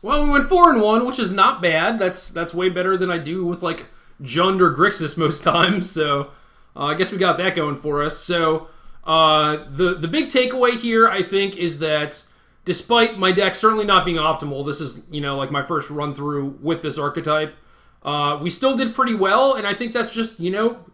Well, we went 4-1, which is not bad. That's way better than I do with like Jund or Grixis most times. So I guess we got that going for us. So the big takeaway here, I think, is that despite my deck certainly not being optimal, this is like my first run through with this archetype. We still did pretty well, and I think that's just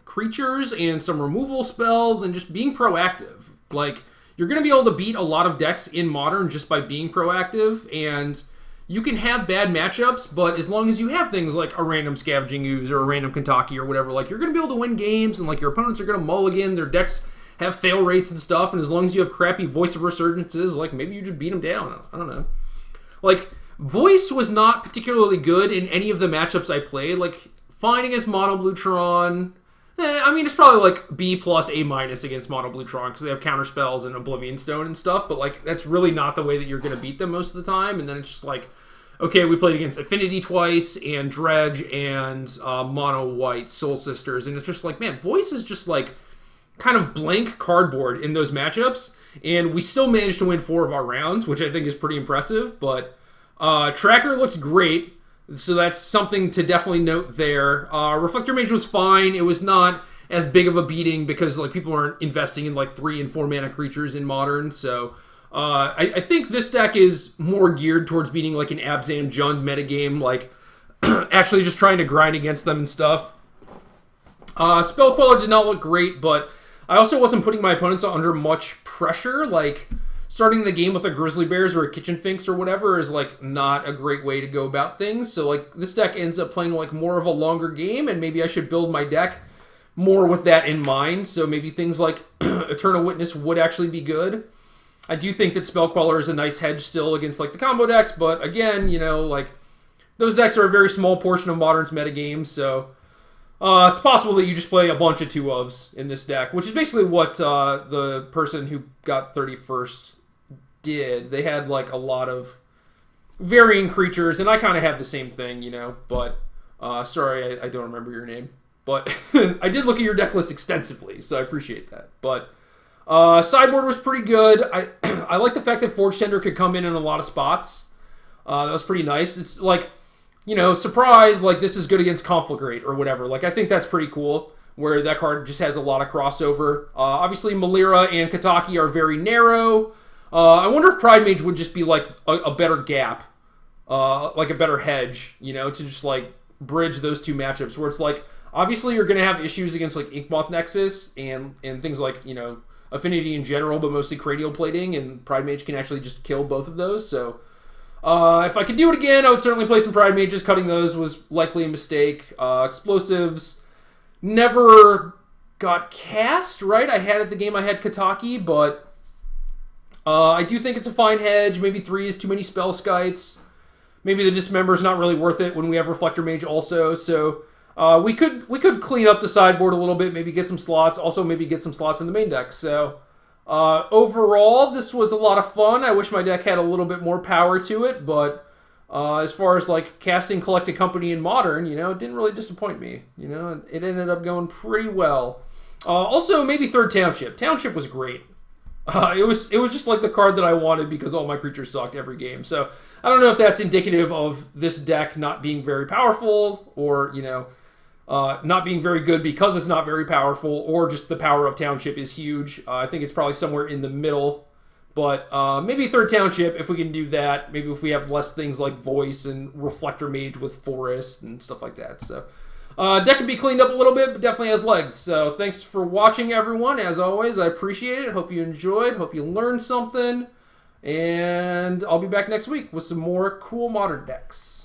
creatures and some removal spells and just being proactive. Like, you're going to be able to beat a lot of decks in Modern just by being proactive, and you can have bad matchups, but as long as you have things like a random Scavenging Ooze or a random Kentucky or whatever, like, you're going to be able to win games, and like your opponents are going to mulligan, their decks have fail rates and stuff, and as long as you have crappy Voice of Resurgences, like, maybe you just beat them down. I don't know. Like, Voice was not particularly good in any of the matchups I played. Like, fine against Mono Blue Tron. It's probably like B plus A minus against Mono Blue Tron because they have counter spells and Oblivion Stone and stuff, but like that's really not the way that you're going to beat them most of the time. And then it's just like, okay, we played against Affinity twice and Dredge and Mono White Soul Sisters, and it's just like, man, Voice is just like kind of blank cardboard in those matchups, and we still managed to win 4 of our rounds, which I think is pretty impressive. But Tracker looked great. So that's something to definitely note there. Reflector Mage was fine. It was not as big of a beating because like people aren't investing in like 3 and 4 mana creatures in Modern. So I think this deck is more geared towards beating like an Abzan Jund metagame, like actually just trying to grind against them and stuff. Spell Queller did not look great, but I also wasn't putting my opponents under much pressure. Like, starting the game with a Grizzly Bears or a Kitchen Finks or whatever is like not a great way to go about things. So like this deck ends up playing like more of a longer game, and maybe I should build my deck more with that in mind. So maybe things like Eternal Witness would actually be good. I do think that Spell Queller is a nice hedge still against like the combo decks, but again, like those decks are a very small portion of Modern's metagame, so it's possible that you just play a bunch of 2-ofs in this deck, which is basically what the person who got 31st did. They had like a lot of varying creatures, and I kind of have the same thing, but sorry, I don't remember your name, but I did look at your deck list extensively, so I appreciate that. But sideboard was pretty good. I like the fact that Forge Tender could come in a lot of spots. That was pretty nice. It's like, surprise, like this is good against Conflagrate or whatever. Like, I think that's pretty cool, where that card just has a lot of crossover. Obviously Malira and Kataki are very narrow. I wonder if Pride Mage would just be like a better gap, like a better hedge, to just like bridge those two matchups where it's like, obviously you're going to have issues against like Inkmoth Nexus and things like, Affinity in general, but mostly Cranial Plating, and Pride Mage can actually just kill both of those. So if I could do it again, I would certainly play some Pride Mages. Cutting those was likely a mistake. Explosives never got cast, right? I had Kataki, but I do think it's a fine hedge. Maybe 3 is too many spell skites. Maybe the Dismember is not really worth it when we have Reflector Mage also. So we could clean up the sideboard a little bit, maybe get some slots. Also maybe get some slots in the main deck. So overall, this was a lot of fun. I wish my deck had a little bit more power to it, but as far as like casting Collected Company in Modern, it didn't really disappoint me. It ended up going pretty well. Also, maybe Third Township. Township was great. It was just like the card that I wanted because all my creatures sucked every game. So I don't know if that's indicative of this deck not being very powerful, or not being very good because it's not very powerful, or just the power of Township is huge. I think it's probably somewhere in the middle. But maybe Third Township, if we can do that. Maybe if we have less things like Voice and Reflector Mage with Forest and stuff like that. So deck can be cleaned up a little bit, but definitely has legs. So thanks for watching, everyone. As always, I appreciate it. Hope you enjoyed. Hope you learned something. And I'll be back next week with some more cool Modern decks.